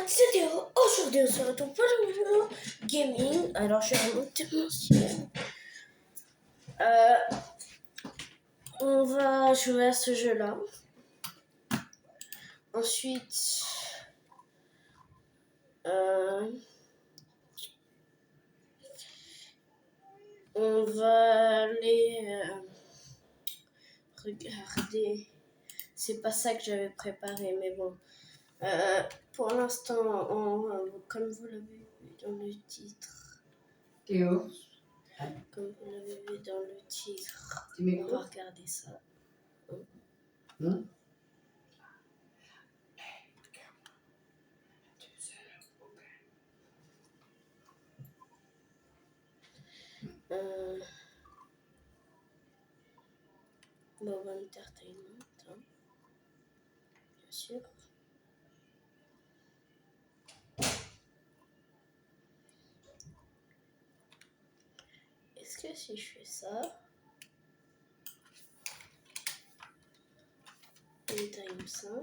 etc. Aujourd'hui, on se retrouve pour une vidéo gaming. Alors, je vais remonter mon ciel. On va jouer à ce jeu-là. Ensuite, on va aller regarder. C'est pas ça que j'avais préparé, mais bon. Pour l'instant, comme vous l'avez vu dans le titre. Théo. Comme vous l'avez vu dans le titre, Tu m'écoutes? on va regarder ça. Bob Entertainment, hein, bien sûr. Est-ce que si je fais ça, time 5,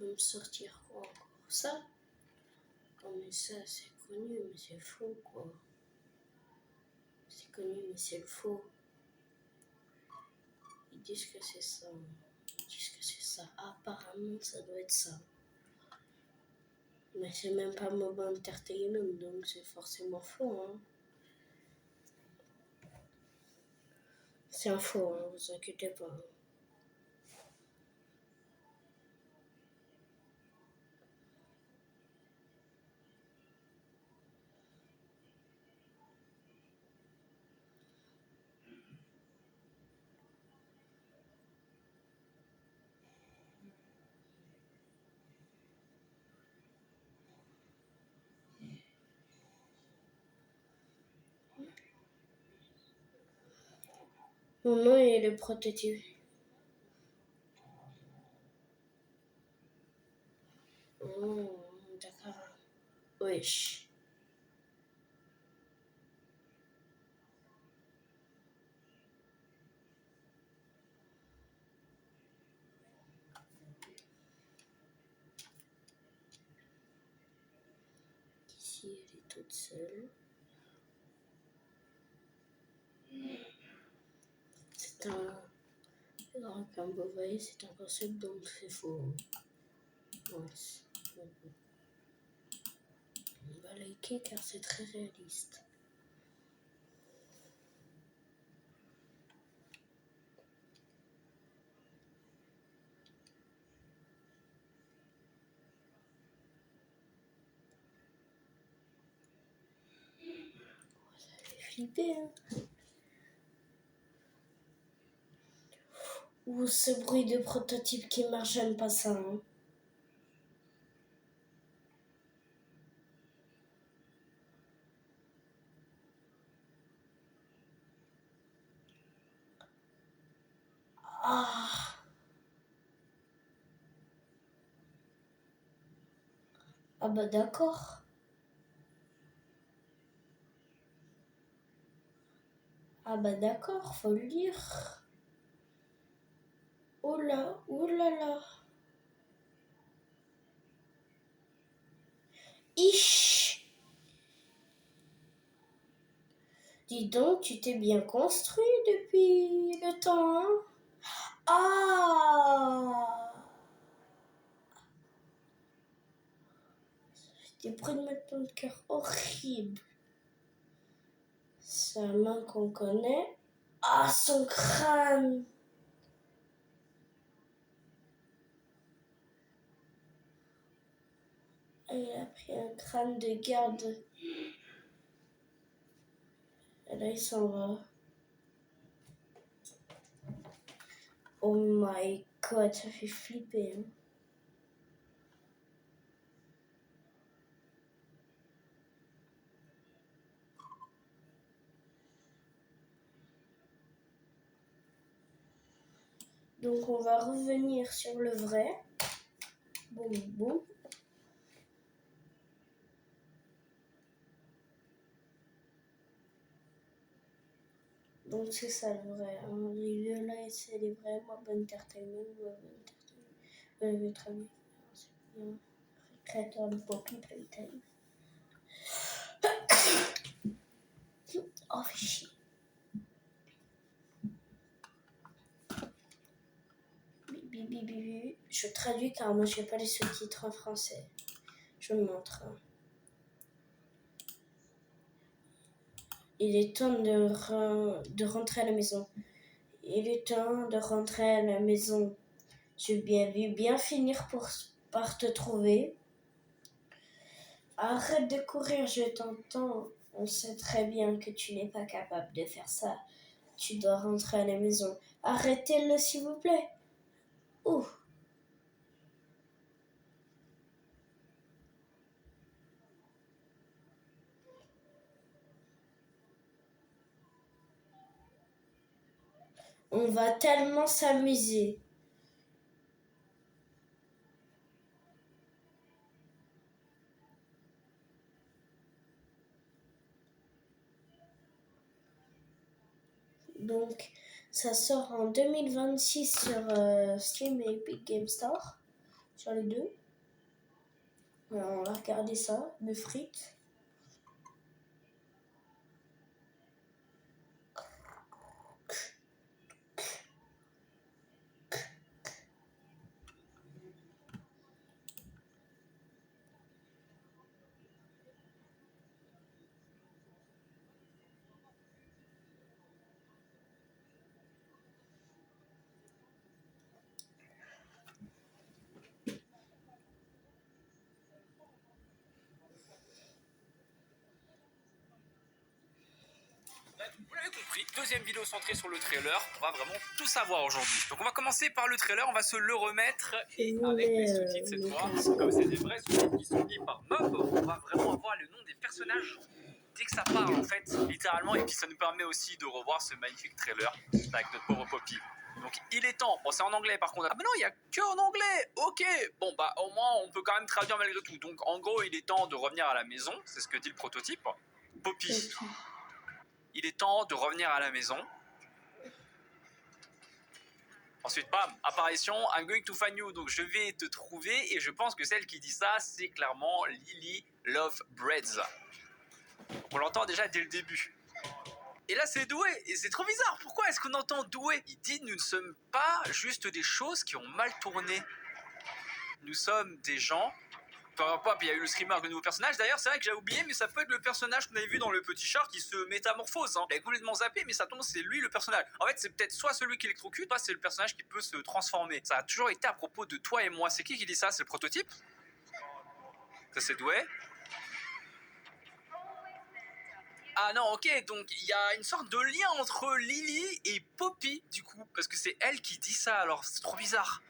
va me sortir quoi encore? Ça? Oh mais ça c'est connu, mais c'est faux quoi. C'est connu mais c'est faux. Ils disent que c'est ça. Ils disent que c'est ça. Apparemment ça doit être ça. Mais c'est même pas Mob Entertainment, donc c'est forcément faux. Hein. C'est un faux, hein, vous inquiétez pas. Mon nom est le prototype. Oh, d'accord. Wesh. Ici, elle est toute seule. C'est un... Alors, comme vous voyez, c'est un concept donc c'est faux. Ouais, on va liker car c'est très réaliste. Ça fait flipper, hein. Ou ce bruit de prototype qui marche, j'aime pas ça. Hein. Ah bah d'accord. Ah bah d'accord, faut le dire. Oh là, oh là là. Ich. Dis donc, tu t'es bien construit depuis le temps, hein? Ah! J'étais près de mettre le cœur horrible. Sa main qu'on connaît. Ah, son crâne! Il a pris un crâne de garde. Et là, il s'en va. Oh my god, ça fait flipper. Hein. Donc, on va revenir sur le vrai. Boum, boum. Donc c'est ça le vrai. Les lieux là, c'est les vrais Mob Entertainment. Très bien. C'est bien. Créateur de Poppy Playtime. Oh, fais chier. Je traduis car moi je n'ai pas les sous-titres en français. Je vous montre. Il est temps de rentrer à la maison. Il est temps de rentrer à la maison. J'ai bien vu bien finir par te trouver. Arrête de courir, je t'entends. On sait très bien que tu n'es pas capable de faire ça. Tu dois rentrer à la maison. Arrêtez-le, s'il vous plaît. Ouh. On va tellement s'amuser. Donc, ça sort en 2026 sur Steam et Epic Game Store. Sur les deux. Alors, on va regarder ça, le frites. Vous l'avez compris, deuxième vidéo centrée sur le trailer, on va vraiment tout savoir aujourd'hui. Donc on va commencer par le trailer, on va se le remettre et avec les sous-titres cette fois. Comme c'est des vrais sous-titres qui sont mis par Mob, on va vraiment avoir le nom des personnages dès que ça parle en fait, littéralement, et puis ça nous permet aussi de revoir ce magnifique trailer avec notre pauvre Poppy. Donc il est temps, bon c'est en anglais par contre, ah bah non il n'y a que en anglais, ok, bon bah au moins on peut quand même traduire malgré tout. Donc en gros il est temps de revenir à la maison, c'est ce que dit le prototype. Poppy. Il est temps de revenir à la maison. Ensuite, bam, apparition, I'm going to find you. Donc je vais te trouver et je pense que celle qui dit ça, c'est clairement Lily Love Breads. On l'entend déjà dès le début. Et là, c'est Doué. Et c'est trop bizarre. Pourquoi est-ce qu'on entend Doué? Il dit, nous ne sommes pas juste des choses qui ont mal tourné. Nous sommes des gens... Il y a eu le streamer de nouveaux personnages. D'ailleurs, c'est vrai que j'ai oublié, mais ça peut être le personnage qu'on avait vu dans le petit char qui se métamorphose. Hein. Il a complètement zappé, mais ça tombe, c'est lui le personnage. En fait, c'est peut-être soit celui qui électrocute, soit c'est le personnage qui peut se transformer. Ça a toujours été à propos de toi et moi. C'est qui dit ça? C'est le prototype? Ça, c'est Doué. Ah non, ok, donc il y a une sorte de lien entre Lily et Poppy, du coup, parce que c'est elle qui dit ça, alors c'est trop bizarre.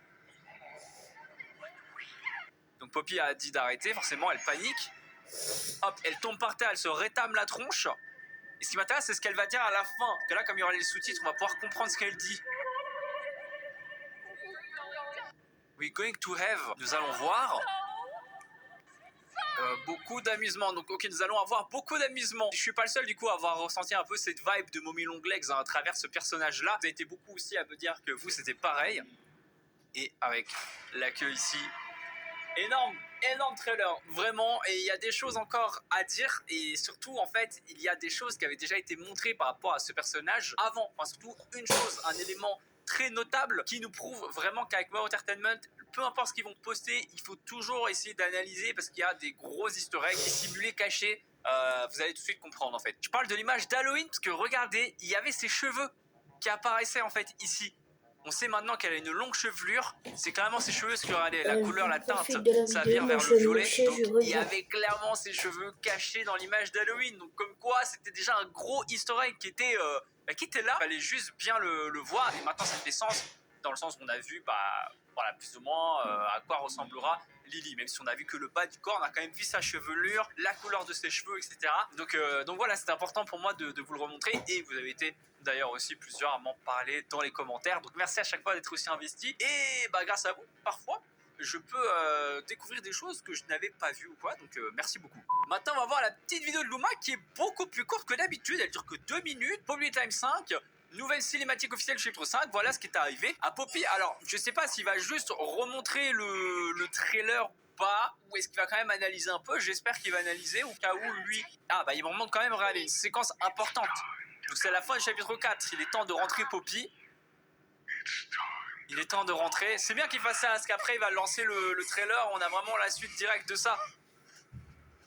Donc Poppy a dit d'arrêter, forcément elle panique. Hop, elle tombe par terre, elle se rétame la tronche. Et ce qui m'intéresse, c'est ce qu'elle va dire à la fin. Parce que là, comme il y aura les sous-titres, on va pouvoir comprendre ce qu'elle dit. We're going to have, nous allons voir beaucoup d'amusement. Donc ok, nous allons avoir beaucoup d'amusement. Je suis pas le seul du coup à avoir ressenti un peu cette vibe de Mommy Longlegs à travers ce personnage-là. Vous avez été beaucoup aussi à me dire que vous, c'était pareil. Et avec la queue ici, énorme trailer, vraiment, et il y a des choses encore à dire, et surtout en fait il y a des choses qui avaient déjà été montrées par rapport à ce personnage avant, enfin surtout une chose, un élément très notable qui nous prouve vraiment qu'avec Mob Entertainment, peu importe ce qu'ils vont poster, il faut toujours essayer d'analyser parce qu'il y a des gros easter eggs dissimulés, cachés, vous allez tout de suite comprendre en fait. Je parle de l'image d'Halloween parce que regardez, il y avait ses cheveux qui apparaissaient en fait ici. On sait maintenant qu'elle a une longue chevelure. C'est clairement ses cheveux, parce que regardez, la couleur, la teinte, ça vire vers le violet. Donc il y avait clairement ses cheveux cachés dans l'image d'Halloween. Donc comme quoi, c'était déjà un gros easter egg qui était là. Il fallait juste bien le voir. Et maintenant, ça fait sens, dans le sens où on a vu, voilà, plus ou moins à quoi ressemblera Lily. Même si on a vu que le bas du corps, on a quand même vu sa chevelure, la couleur de ses cheveux, etc. Donc voilà, c'était important pour moi de vous le remontrer. Et vous avez été d'ailleurs aussi plusieurs à m'en parler dans les commentaires. Donc merci à chaque fois d'être aussi investi. Et grâce à vous, parfois, je peux découvrir des choses que je n'avais pas vues ou quoi, donc merci beaucoup. Maintenant, on va voir la petite vidéo de Luma qui est beaucoup plus courte que d'habitude, elle dure que 2 minutes, Poppy Time 5, nouvelle cinématique officielle chapitre 5, voilà ce qui est arrivé à Poppy. Alors, je sais pas s'il va juste remontrer le trailer ou pas, ou est-ce qu'il va quand même analyser un peu, j'espère qu'il va analyser, au cas où lui... Ah bah il me remonte quand même, regardez, une séquence importante. Donc c'est la fin du chapitre 4, il est temps de rentrer Poppy. Il est temps de rentrer. C'est bien qu'il fasse ça, parce qu'après il va lancer le trailer, on a vraiment la suite directe de ça.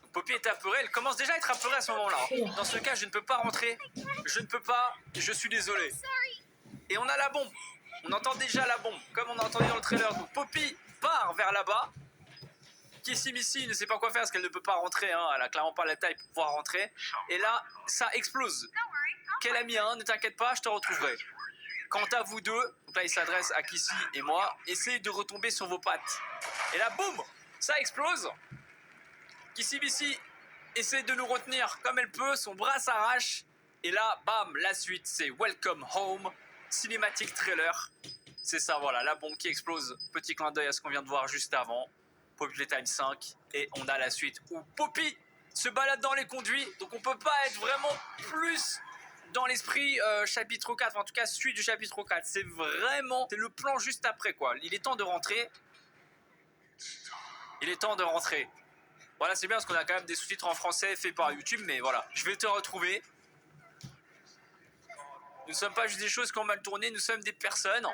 Donc, Poppy est apeurée, elle commence déjà à être apeurée à ce moment-là. Dans ce cas, je ne peux pas rentrer. Je ne peux pas, je suis désolé. Et on a la bombe. On entend déjà la bombe, comme on a entendu dans le trailer. Donc Poppy part vers là-bas. Kissy Missy ne sait pas quoi faire parce qu'elle ne peut pas rentrer. Hein. Elle a clairement pas la taille pour pouvoir rentrer. Et là, ça explose. Quel ami, hein, ne t'inquiète pas, je te retrouverai. Quant à vous deux, donc là il s'adresse à Kissy et moi, essayez de retomber sur vos pattes. Et là, boum, ça explose. Kissy Missy essaie de nous retenir comme elle peut, son bras s'arrache. Et là, bam, la suite, c'est Welcome Home, cinématique trailer. C'est ça, voilà, la bombe qui explose. Petit clin d'œil à ce qu'on vient de voir juste avant. Poppy Time 5. Et on a la suite où Poppy se balade dans les conduits. Donc on peut pas être vraiment plus dans l'esprit chapitre 4. En tout cas, suite du chapitre 4. C'est vraiment... C'est le plan juste après, quoi. Il est temps de rentrer. Il est temps de rentrer. Voilà, c'est bien parce qu'on a quand même des sous-titres en français faits par YouTube. Mais voilà, je vais te retrouver. Nous ne sommes pas juste des choses qui ont mal tourné. Nous sommes des personnes.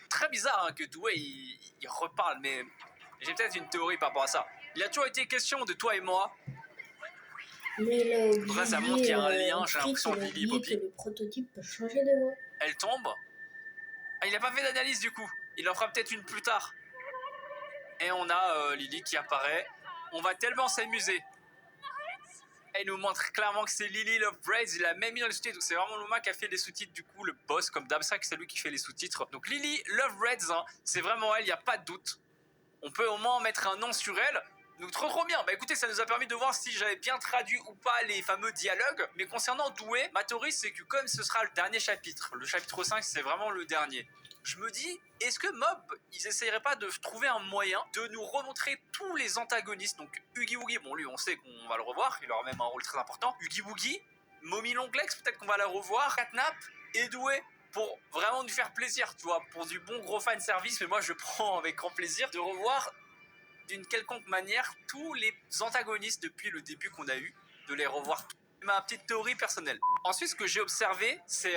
Très bizarre hein, que Douai il reparle, mais j'ai peut-être une théorie par rapport à ça. Il a toujours été question de toi et moi. Mais il a oublié, Là, ça montre qu'il y a un lien, j'ai l'impression, de Lily et Poppy. que le prototype peut changer de voix. Elle tombe. Ah, il n'a pas fait d'analyse du coup. Il en fera peut-être une plus tard. Et on a Lily qui apparaît. On va tellement s'amuser. Elle nous montre clairement que c'est Lily Lovebraids. Il l'a même mis dans les sous-titres. Donc c'est vraiment Luma qui a fait les sous-titres du coup, le boss comme d'hab. C'est vrai que c'est lui qui fait les sous-titres. Donc Lily Lovebraids, hein, c'est vraiment elle, il n'y a pas de doute. On peut au moins mettre un nom sur elle. Donc trop bien. Bah écoutez, ça nous a permis de voir si j'avais bien traduit ou pas les fameux dialogues. Mais concernant Douai, ma théorie c'est que comme ce sera le dernier chapitre, le chapitre 5 c'est vraiment le dernier. Je me dis, est-ce que Mob, ils essayeraient pas de trouver un moyen de nous remontrer tous les antagonistes. Donc Huggy Wuggy, bon lui on sait qu'on va le revoir, il aura même un rôle très important. Huggy Wuggy, Mommy Longlegs, peut-être qu'on va la revoir. Catnap et Douai. Pour vraiment nous faire plaisir, tu vois, pour du bon gros fan service, mais moi je prends avec grand plaisir de revoir d'une quelconque manière tous les antagonistes depuis le début qu'on a eu, de les revoir. Ma petite théorie personnelle. Ensuite, ce que j'ai observé, c'est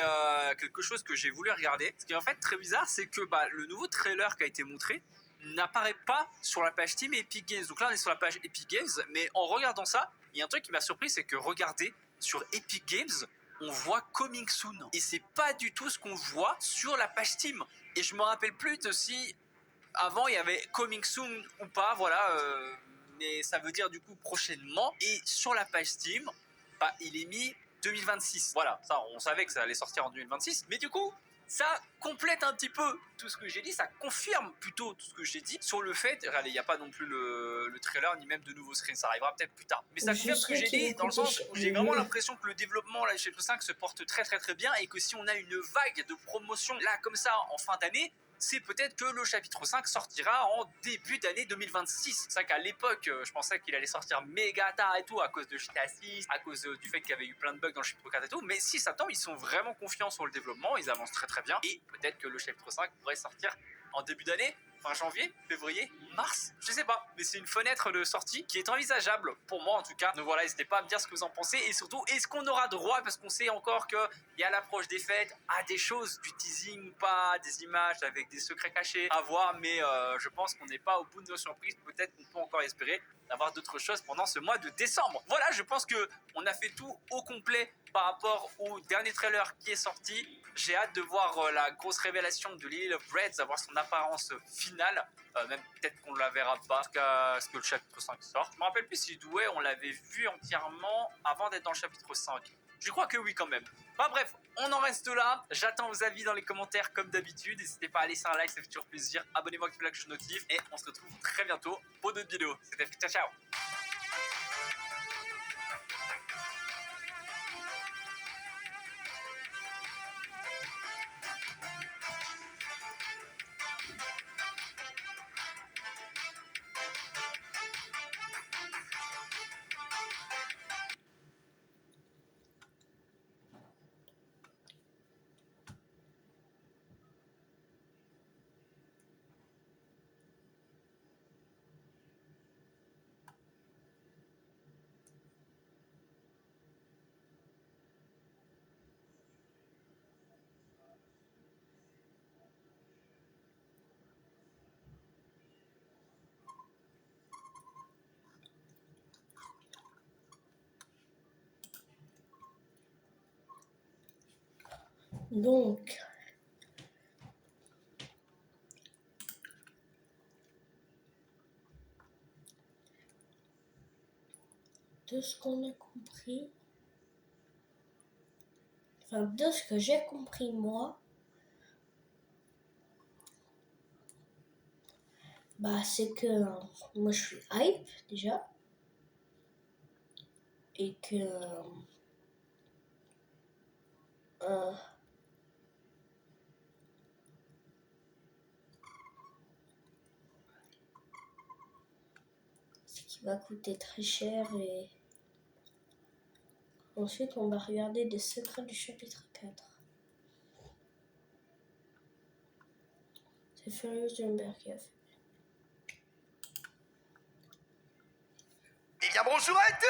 quelque chose que j'ai voulu regarder. Ce qui est en fait très bizarre, c'est que le nouveau trailer qui a été montré n'apparaît pas sur la page Team Epic Games. Donc là, on est sur la page Epic Games, mais en regardant ça, il y a un truc qui m'a surpris, c'est que regardez, sur Epic Games, on voit Coming Soon. Et c'est pas du tout ce qu'on voit sur la page Steam. Et je me rappelle plus de si avant il y avait Coming Soon ou pas, voilà. Mais ça veut dire du coup prochainement. Et sur la page Steam, il est mis 2026. Voilà, ça on savait que ça allait sortir en 2026. Mais du coup, ça complète un petit peu tout ce que j'ai dit, ça confirme plutôt tout ce que j'ai dit sur le fait, regardez, il n'y a pas non plus le trailer ni même de nouveaux screens, ça arrivera peut-être plus tard. Mais ça confirme ce que j'ai dit dans le sens où j'ai vraiment l'impression que le développement là, chez le 5 se porte très bien et que si on a une vague de promotion là comme ça en fin d'année, c'est peut-être que le chapitre 5 sortira en début d'année 2026. C'est vrai qu'à l'époque, je pensais qu'il allait sortir méga tard et tout, à cause de GTA 6, à cause du fait qu'il y avait eu plein de bugs dans le chapitre 4 et tout. Mais si ça tombe, ils sont vraiment confiants sur le développement, ils avancent très bien. Et peut-être que le chapitre 5 pourrait sortir en début d'année, fin janvier, février, mars, je sais pas. Mais c'est une fenêtre de sortie qui est envisageable, pour moi en tout cas. Donc voilà, n'hésitez pas à me dire ce que vous en pensez. Et surtout, est-ce qu'on aura droit, parce qu'on sait encore qu'il y a l'approche des fêtes, à des choses, du teasing ou pas, des images avec des secrets cachés à voir. Mais je pense qu'on n'est pas au bout de nos surprises. Peut-être qu'on peut encore espérer d'avoir d'autres choses pendant ce mois de décembre. Voilà, je pense qu'on a fait tout au complet par rapport au dernier trailer qui est sorti. J'ai hâte de voir la grosse révélation de Lily Lovebraids, avoir son apparence finale. Même peut-être qu'on ne la verra pas jusqu'à ce que le chapitre 5 sorte. Je me rappelle plus si Douai on l'avait vu entièrement avant d'être dans le chapitre 5. Je crois que oui quand même. Bah bref, on en reste là. J'attends vos avis dans les commentaires comme d'habitude. N'hésitez pas à laisser un like, ça fait toujours plaisir. Abonnez-vous, activez la cloche notif et on se retrouve très bientôt pour d'autres vidéos. C'était Fik, ciao. Donc, de ce qu'on a compris, enfin de ce que j'ai compris moi, bah c'est que moi je suis hype déjà et que ce qui va coûter très cher et ensuite on va regarder des secrets du chapitre 4. C'est Furious Jumper qui a fait. Eh bien bonjour à tous,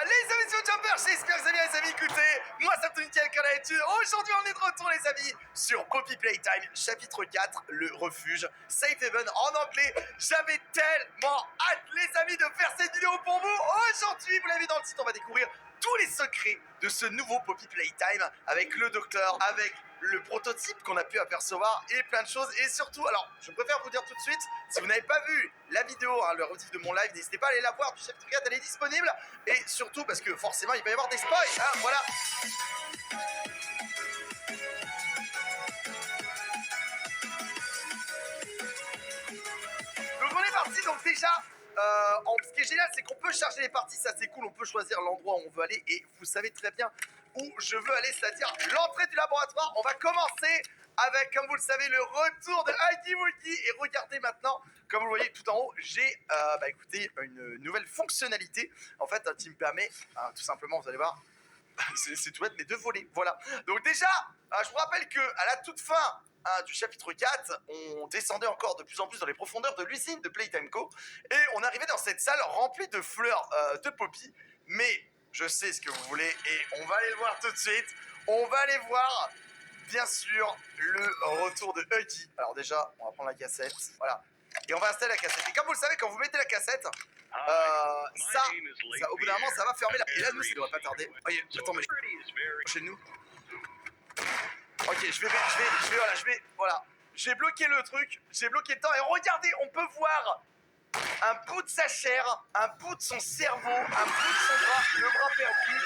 les amis sur Jumper, j'espère que vous allez bien les amis, écoutez, moi c'est Anthony comme d'habitude, aujourd'hui on est de retour les amis sur Poppy Playtime, chapitre 4, le refuge, Safe Haven en anglais. J'avais tellement hâte les amis de faire cette vidéo pour vous. Aujourd'hui, vous l'avez vu dans le titre, on va découvrir tous les secrets de ce nouveau Poppy Playtime avec le docteur, avec le prototype qu'on a pu apercevoir et plein de choses. Et surtout, alors je préfère vous dire tout de suite, si vous n'avez pas vu la vidéo, le rediff de mon live, n'hésitez pas à aller la voir du chapitre 4, elle est disponible. Et surtout parce que forcément il va y avoir des spoils, hein, voilà. Donc on est parti, donc déjà ce qui est génial c'est qu'on peut charger les parties, ça c'est cool, on peut choisir l'endroit où on veut aller et vous savez très bien où je veux aller, c'est-à-dire l'entrée du laboratoire. On va commencer avec, comme vous le savez, le retour de Huggy Wuggy. Et regardez maintenant, comme vous le voyez tout en haut, j'ai écoutez, une nouvelle fonctionnalité en fait qui me permet tout simplement, vous allez voir, c'est tout bête, mais de voler, voilà. Donc déjà, je vous rappelle que à la toute fin du chapitre 4, on descendait encore de plus en plus dans les profondeurs de l'usine de Playtime Co. Et on arrivait dans cette salle remplie de fleurs de Poppy. Mais je sais ce que vous voulez et on va aller le voir tout de suite. On va aller voir, bien sûr, le retour de Huggy. Alors déjà, on va prendre la cassette, voilà. Et on va installer la cassette. Et comme vous le savez, quand vous mettez la cassette, ça, au bout d'un moment, ça va fermer la... Et là, nous, ça ne devrait pas tarder. Oh, attends, mais... Chez nous. Ok, voilà. J'ai bloqué le truc, j'ai bloqué le temps. Et regardez, on peut voir un bout de sa chair, un bout de son cerveau, un bout de son bras, le bras perdu.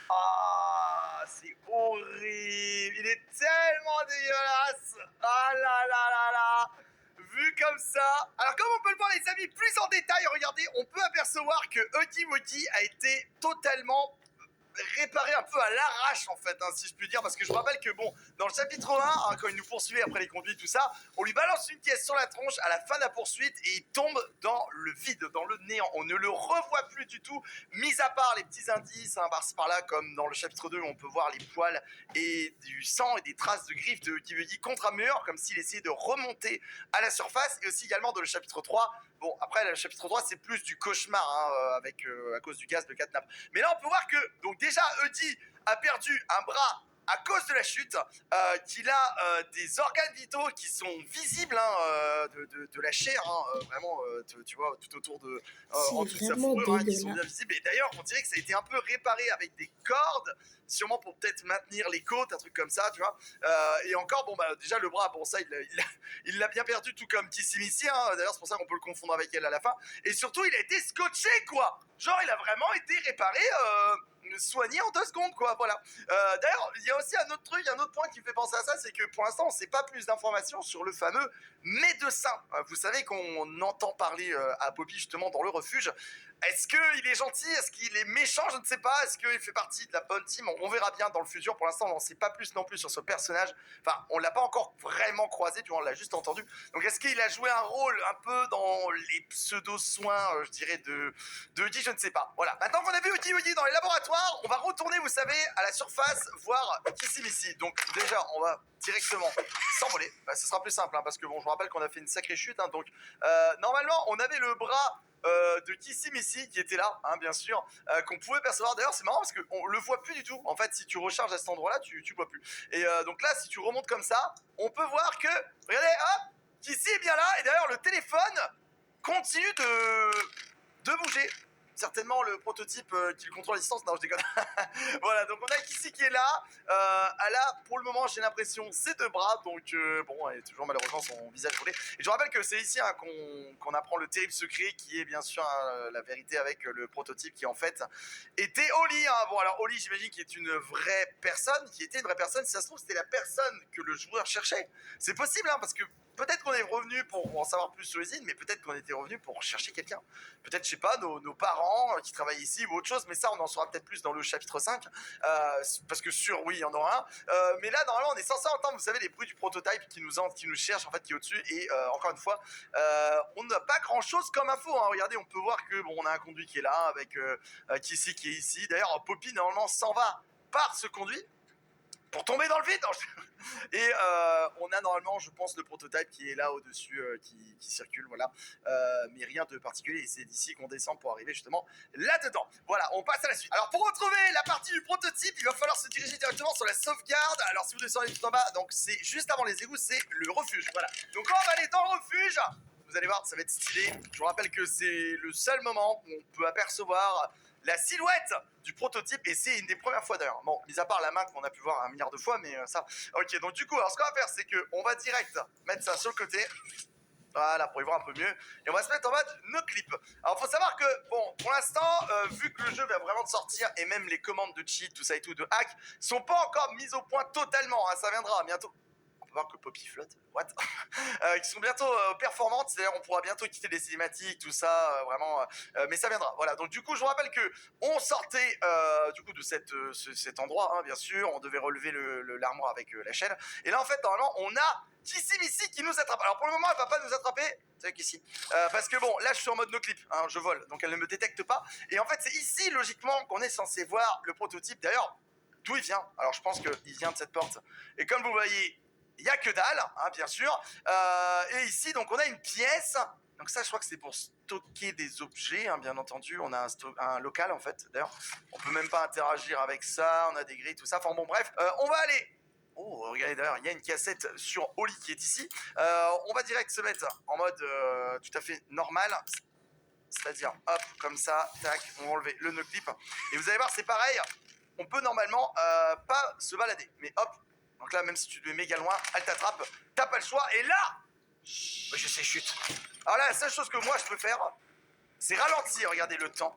Ah, c'est horrible. Il est tellement dégueulasse. Ah là là là là. Vu comme ça. Alors comme on peut le voir les amis, plus en détail, regardez, on peut apercevoir que Huggy Wuggy a été totalement réparé un peu à l'arrache en fait, si je puis dire, parce que je vous rappelle que bon, dans le chapitre 1, quand il nous poursuivait après les conduits, tout ça, on lui balance une caisse sur la tronche à la fin de la poursuite et il tombe dans le vide, dans le néant. On ne le revoit plus du tout, mis à part les petits indices par-ci par-là, comme dans le chapitre 2 où on peut voir les poils et du sang et des traces de griffes de Huggy Wuggy contre un mur, comme s'il essayait de remonter à la surface, et aussi également dans le chapitre 3. Bon, après, le chapitre 3, c'est plus du cauchemar, à cause du gaz de catnap. Mais là, on peut voir que, donc déjà, Huggy a perdu un bras à cause de la chute, qu'il a des organes vitaux qui sont visibles de la chair, vraiment, tu vois, tout autour de... en dessous de sa fourrure, qui sont bien visibles. Et d'ailleurs, on dirait que ça a été un peu réparé avec des cordes, sûrement pour peut-être maintenir les côtes, un truc comme ça, tu vois. Et encore, bon, bah, déjà, le bras, bon, ça, il l'a bien perdu, tout comme Kissimissy, d'ailleurs, c'est pour ça qu'on peut le confondre avec elle à la fin. Et surtout, il a été scotché, quoi. Genre, il a vraiment été réparé, soigné en 2 secondes, quoi, voilà. D'ailleurs, il y a aussi un autre truc, un autre point qui me fait penser à ça, c'est que pour l'instant, on ne sait pas plus d'informations sur le fameux médecin. Vous savez qu'on entend parler à Poppy, justement, dans le refuge. Est-ce qu'il est gentil? Est-ce qu'il est méchant? Je ne sais pas. Est-ce qu'il fait partie de la bonne team? On verra bien dans le futur. Pour l'instant, on n'en sait pas plus non plus sur ce personnage. Enfin, on l'a pas encore vraiment croisé, tu vois, on l'a juste entendu. Donc, est-ce qu'il a joué un rôle un peu dans les pseudo-soins, je dirais, de Huggy? Je ne sais pas. Voilà. Maintenant qu'on a vu Huggy Wuggy dans les laboratoires, on va retourner, vous savez, à la surface, voir Kissimissy. Donc, déjà, on va directement s'envoler. Ce sera plus simple, parce que bon, je vous rappelle qu'on a fait une sacrée chute. Donc, normalement, on avait le bras de Kissimissy qui était là, bien sûr, qu'on pouvait percevoir. D'ailleurs, c'est marrant parce qu'on le voit plus du tout. En fait, si tu recharges à cet endroit-là, tu vois plus. Et donc là, si tu remontes comme ça, on peut voir que, regardez, hop, Kissy est bien là. Et d'ailleurs, le téléphone continue de bouger. certainement le prototype qui le contrôle à distance. Non, je déconne. Voilà, donc on a Kissy qui est là. Elle a, pour le moment, j'ai l'impression, ses 2 bras. Donc, bon, elle est toujours malheureusement son visage brûlé. Et je rappelle que c'est ici hein, qu'on apprend le terrible secret qui est bien sûr la vérité avec le prototype qui en fait était Oli. Hein. Bon, alors Oli, j'imagine qu'il est une vraie personne, qui était une vraie personne. Si ça se trouve, c'était la personne que le joueur cherchait. C'est possible, hein, parce que peut-être qu'on est revenu pour en savoir plus sur l'usine, mais peut-être qu'on était revenu pour chercher quelqu'un. Peut-être, je sais pas, nos parents qui travaillent ici ou autre chose, mais ça, on en saura peut-être plus dans le chapitre 5, parce que sûr, oui, il y en aura un. Mais là, normalement, on est censé entendre, vous savez, les bruits du prototype qui nous cherche, en fait, qui est au-dessus. Et encore une fois, on n'a pas grand-chose comme info. Hein. Regardez, on peut voir que bon, on a un conduit qui est là, avec Kissy qui est ici. D'ailleurs, Poppy, normalement, s'en va par ce conduit pour tomber dans le vide. Et on a normalement, je pense, le prototype qui est là au-dessus, qui circule, voilà. Mais rien de particulier, et c'est d'ici qu'on descend pour arriver justement là-dedans. Voilà, on passe à la suite. Alors pour retrouver la partie du prototype, il va falloir se diriger directement sur la sauvegarde. Alors si vous descendez tout en bas, donc c'est juste avant les égouts, c'est le refuge, voilà. Donc on va aller dans le refuge. Vous allez voir, ça va être stylé. Je vous rappelle que c'est le seul moment où on peut apercevoir la silhouette du prototype, et c'est une des premières fois d'ailleurs. Bon, mis à part la main qu'on a pu voir 1 milliard de fois, mais ça... Ok, donc du coup, alors ce qu'on va faire, c'est qu'on va direct mettre ça sur le côté. Voilà, pour y voir un peu mieux. Et on va se mettre en mode no clip. Alors, faut savoir que, bon, pour l'instant, vu que le jeu va vraiment de sortir, et même les commandes de cheat, tout ça et tout, de hack, sont pas encore mises au point totalement. Hein, ça viendra bientôt. On peut voir que Poppy flotte. What? Qui sont bientôt performantes. C'est-à-dire, on pourra bientôt quitter les cinématiques, tout ça, vraiment. Mais ça viendra. Voilà. Donc, du coup, je vous rappelle que on sortait, du coup, de cet endroit, hein, bien sûr. On devait relever l'armoire avec la chaîne. Et là, en fait, normalement, on a Kissy Missy qui nous attrape. Alors pour le moment elle va pas nous attraper, c'est Kissy, parce que bon là je suis en mode no clip, hein, je vole, donc elle ne me détecte pas. Et en fait c'est ici logiquement qu'on est censé voir le prototype. D'ailleurs d'où il vient, alors je pense qu'il vient de cette porte. Et comme vous voyez, il n'y a que dalle, hein, bien sûr. Et ici donc on a une pièce. Donc ça je crois que c'est pour stocker des objets, hein, bien entendu. On a un local en fait, d'ailleurs. On peut même pas interagir avec ça, on a des grilles, tout ça. Enfin bon bref, on va aller... Oh, regardez d'ailleurs, il y a une cassette sur Oli qui est ici. On va direct se mettre en mode tout à fait normal. C'est-à-dire, hop, comme ça, tac, on va enlever le no clip. Et vous allez voir, c'est pareil. On peut normalement pas se balader. Mais hop, donc là, même si tu te mets méga loin, elle t'attrape. T'as pas le choix. Et là, je sais, chute. Alors là, la seule chose que moi je peux faire, c'est ralentir, regardez le temps.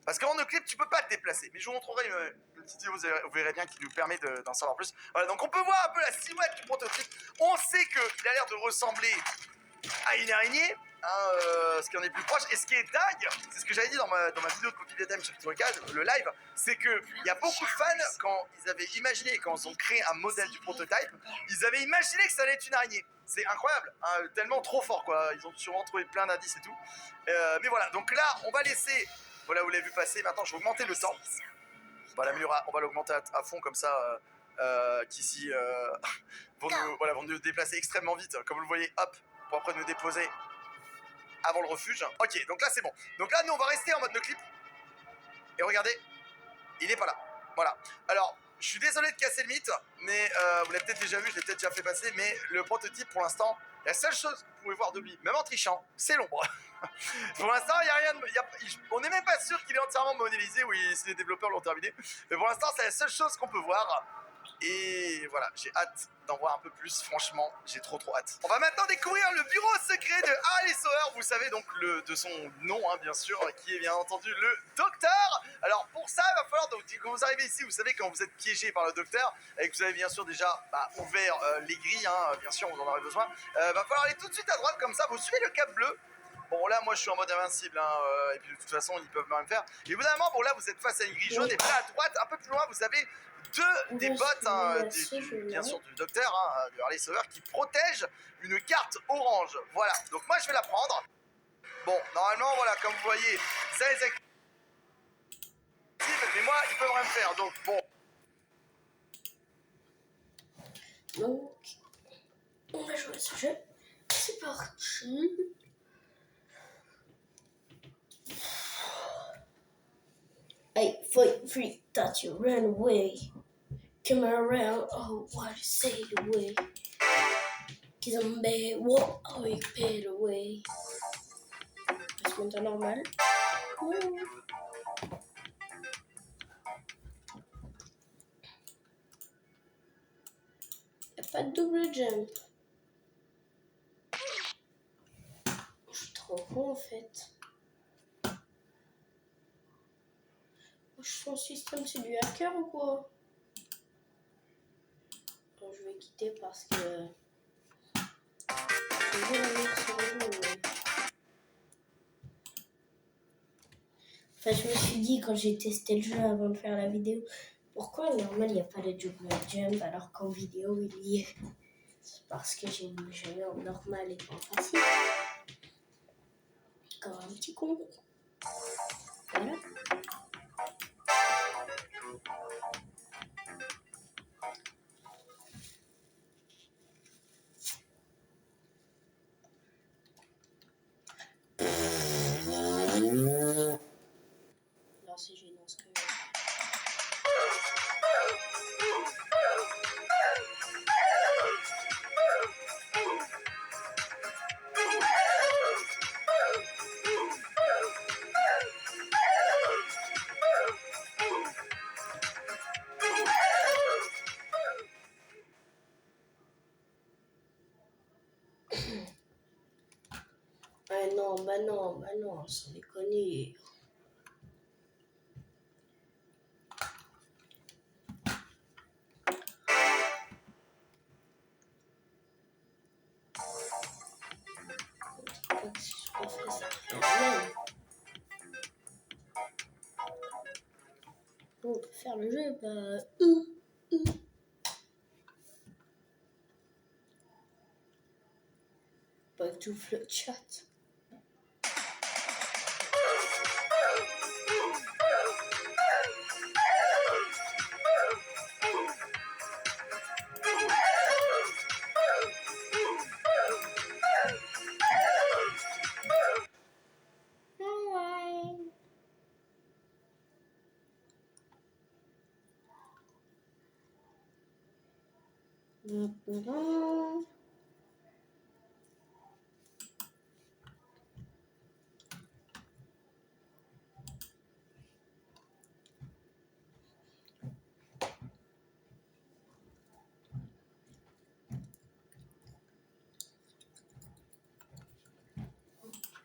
Parce qu'en no clip, tu peux pas te déplacer. Mais je vous montrerai une petite vidéo, vous verrez bien, qui nous permet d'en savoir plus. Voilà, donc on peut voir un peu la silhouette du prototype. On sait qu'il a l'air de ressembler à une araignée, hein, ce qui en est plus proche. Et ce qui est dingue, c'est ce que j'avais dit dans ma vidéo de Copy Vietnam sur le live, c'est qu'il y a beaucoup de fans, quand ils avaient imaginé, quand ils ont créé un modèle du prototype, ils avaient imaginé que ça allait être une araignée. C'est incroyable, hein, tellement trop fort, quoi. Ils ont sûrement trouvé plein d'indices et tout. Mais voilà, donc là, on va laisser... Voilà, vous l'avez vu passer. Maintenant, je vais augmenter le temps. On va l'augmenter à fond, comme ça, qu'ici, vont nous déplacer extrêmement vite. Comme vous le voyez, hop, pour après nous déposer avant le refuge. Ok, donc là, c'est bon. Donc là, nous, on va rester en mode no clip. Et regardez, il est pas là. Voilà. Alors, je suis désolé de casser le mythe, mais vous l'avez peut-être déjà vu, je l'ai peut-être déjà fait passer, mais le prototype, pour l'instant, la seule chose que vous pouvez voir de lui, même en trichant, c'est l'ombre. Pour l'instant, il n'y a rien on n'est même pas sûr qu'il est entièrement modélisé, oui, si les développeurs l'ont terminé. Mais pour l'instant, c'est la seule chose qu'on peut voir. Et voilà, j'ai hâte d'en voir un peu plus, franchement, j'ai trop hâte. On va maintenant découvrir le bureau secret de Harley Sauer, vous savez donc de son nom, hein, bien sûr, qui est bien entendu le docteur. Alors pour ça, il va falloir, donc quand vous arrivez ici, vous savez quand vous êtes piégé par le docteur, et que vous avez bien sûr déjà ouvert les grilles, hein, bien sûr, vous en aurez besoin, va falloir aller tout de suite à droite, comme ça, vous suivez le cap bleu. Bon là moi je suis en mode invincible, hein, et puis de toute façon ils peuvent même faire. Et évidemment bon là vous êtes face à une grille jaune, et puis là à droite, un peu plus loin, vous avez des bottes, hein, bien sûr du docteur, hein, de Harley Sauer, qui protège une carte orange. Voilà, donc moi je vais la prendre. Bon, normalement voilà, comme vous voyez, ça les active, mais moi ils peuvent rien faire, donc bon. Donc, on va jouer à ce jeu. C'est parti. Hey, fight free, thought you ran away. Come around, oh, what you say away. Cause I'm bad, what are you paid away. Je monte en normal. pas de double jump. Je suis trop con en fait. Son système c'est du hacker ou quoi? Bon, je vais quitter parce que je vais la sur le Enfin, je me suis dit quand j'ai testé le jeu avant de faire la vidéo, pourquoi normal il n'y a pas le double jump alors qu'en vidéo il y est? C'est parce que j'ai mis le jeu en normal et en facile. Comme un petit con. Voilà. Là, c'est gênant ce que je fais. Bah non, sans déconner. Si je refais ça, on peut faire le jeu, bah. Pas tout le chat.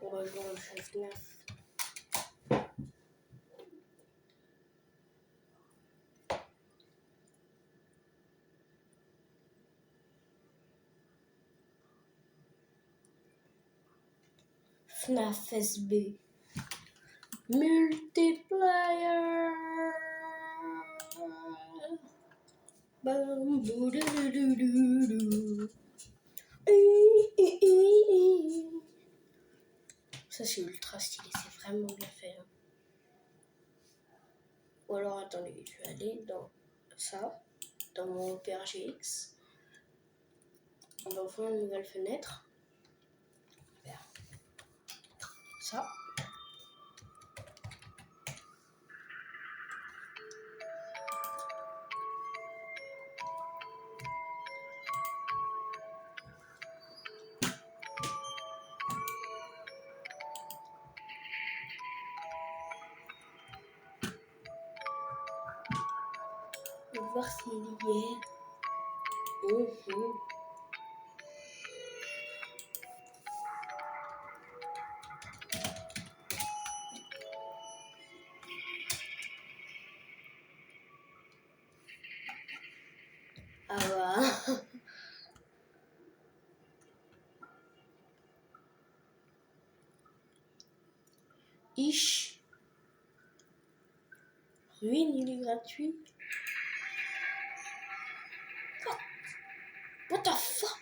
On va jouer au chef 9. FNAF SB. Multiplayer. Bam, boudoudoudou. Ça c'est ultra stylé, c'est vraiment bien fait. Hein. Ou alors attendez, je vais aller dans ça, dans mon OpenGX. On va ouvrir une nouvelle fenêtre. Ça. On va voir s'il y est. Ah bah. Ish. Ruine, il est gratuit. What the fuck?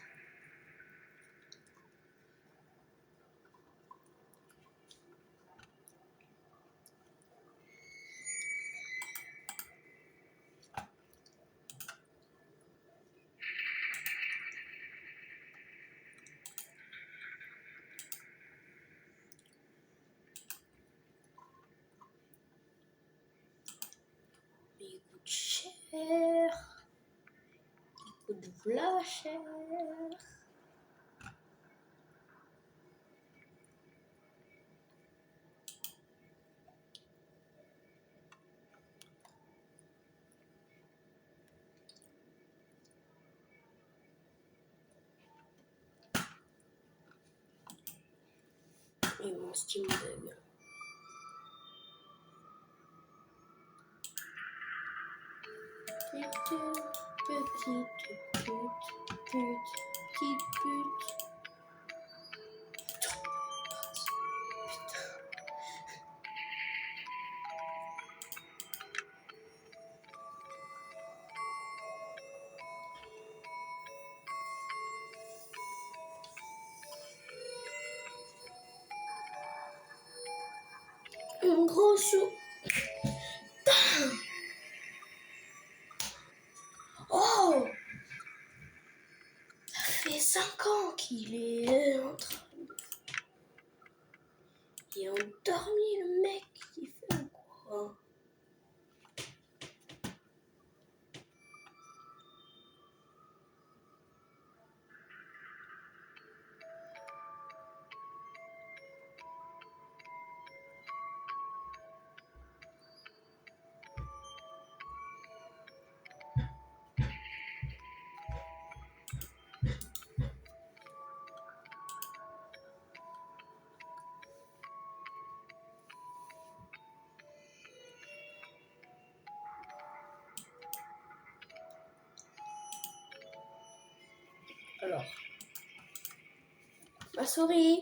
Mais il coûte cher. Il coûte v'là cher. Et mon Steam bug. Petite pute. Un gros sou. Oh! Ça fait 5 ans qu'il est en train de... Il est endormi le mec, il fait quoi? Alors, ma souris.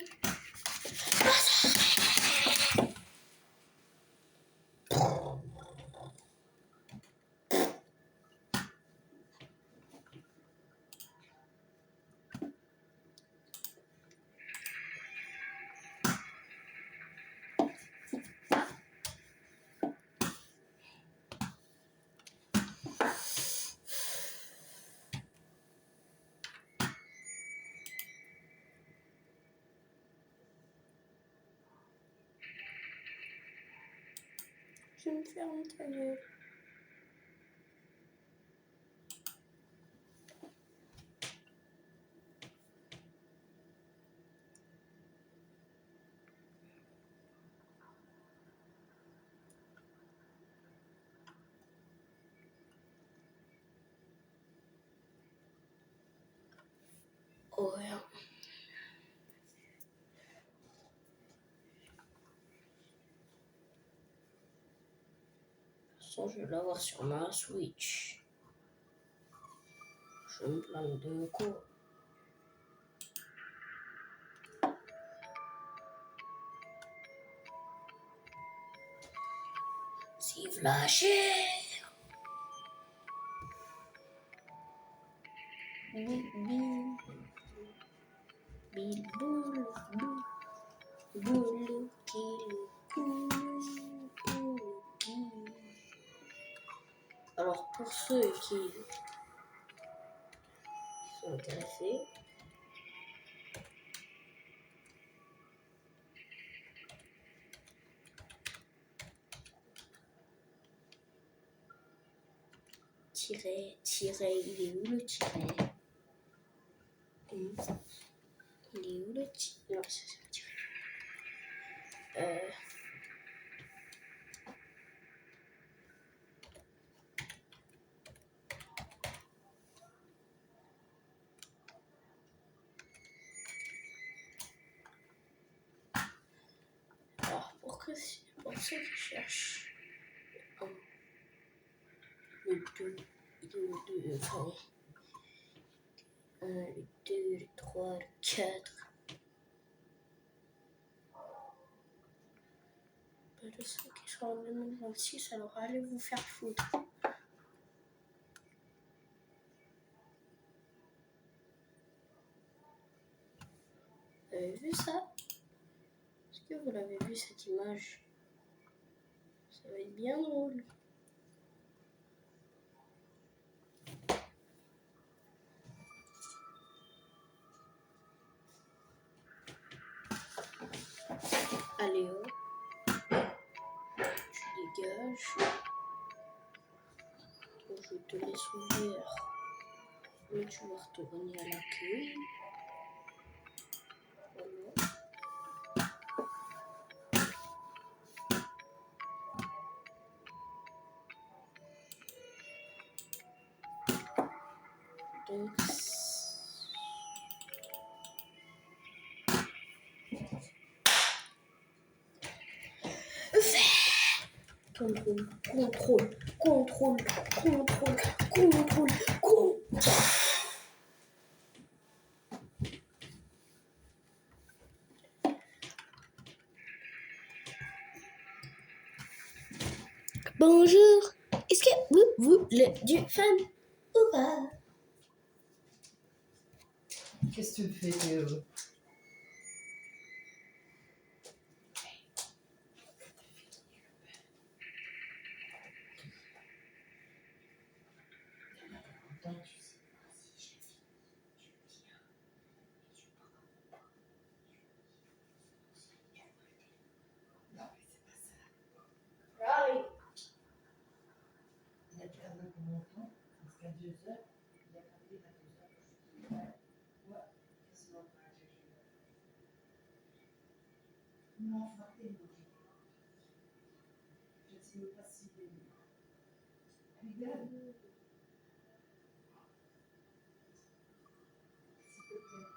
Je me ferme ta gueule. Oh rien. Ça, je vais l'avoir sur ma Switch. Je me plains de quoi? Si flashé. Bille, boule, boule, Alors, pour ceux qui sont intéressés, il est où le tiret? Il est où le tiret? Non, c'est le tiret. Alors, pour ceux qui cherchent le 2, enfin, 1, le 2, le 3, le 4. Le 5 qui sera en 2026, alors allez vous faire foutre. Vous avez vu ça? Est-ce que vous l'avez vu cette image? Ça va être bien drôle. Allez hop, tu dégages. Je te laisse ouvert, mais tu vas retourner à l'accueil. Voilà. Donc, Contrôle, contrôle, contrôle, contrôle, contrôle, contrôle. Bonjour, est-ce que vous voulez du fun ou pas? Qu'est-ce que tu fais, Théo? Right. Il a perdu combien de temps? Parce qu'à 2 heures, il a perdu à 2 heures. Ouais, quasiment pas. Non, frappé, moi. Je ne sais même pas si c'est lui. Regarde. S'il te plaît.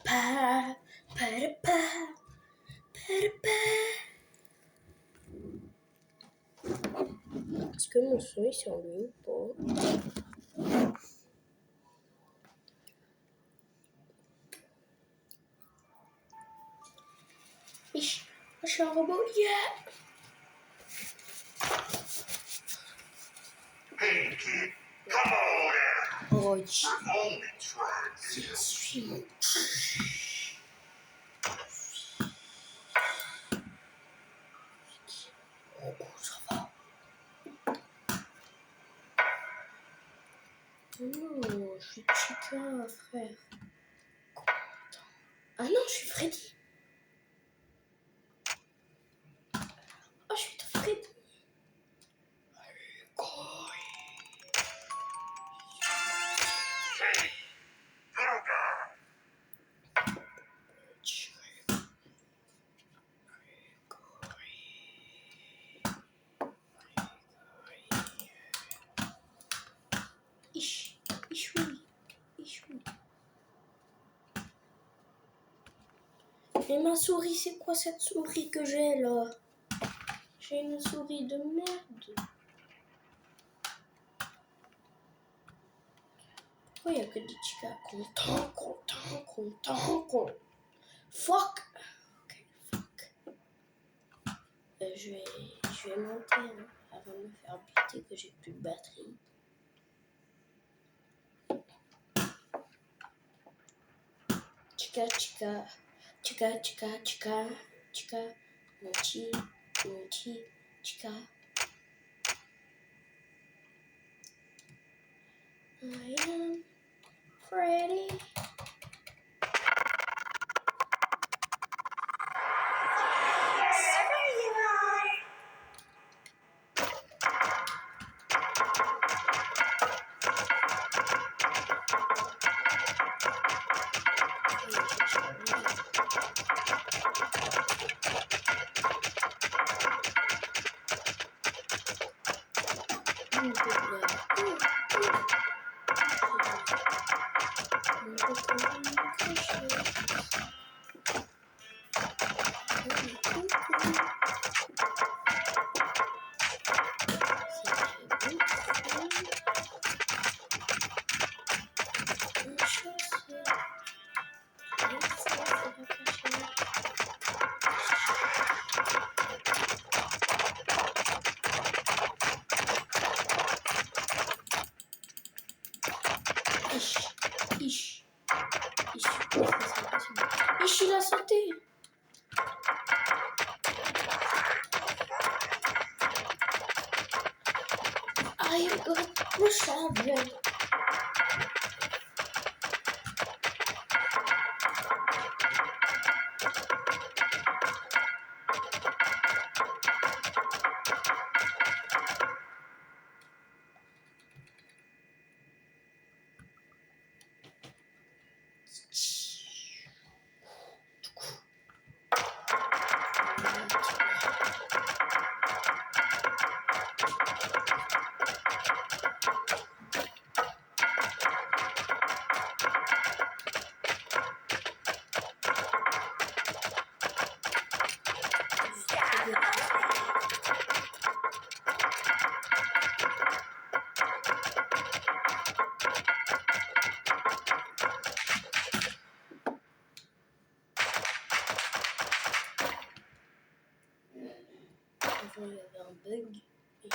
Pa, pa, pa, pa, pa. Est-ce que mon son est sur lui ou pas? Ich, je suis un robot, yeah! Hey, kid, come on now. Oh, Only try je this. suis. Oh, ça va. Non, je suis Chica, frère. Ah non, je suis Freddy. Ah, je suis Freddy. Hey, little guy. Ichoui. Et ma souris, c'est quoi cette souris que j'ai là? J'ai une souris de merde. Pourquoi il n'y a que des chicas content. Fuck. Ok, fuck. Je vais monter hein, avant de me faire buter que j'ai plus de batterie. chica, chica, chica, chica, chica, chica, naughty, naughty, chica. I am Freddy. Il a sauté. I got the shovel. Avant, il y avait un bug. Et...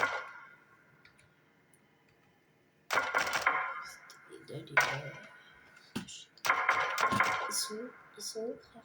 Ils sont où, frère?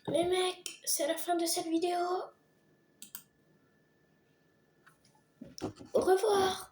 Les mecs, c'est la fin de cette vidéo. Au revoir.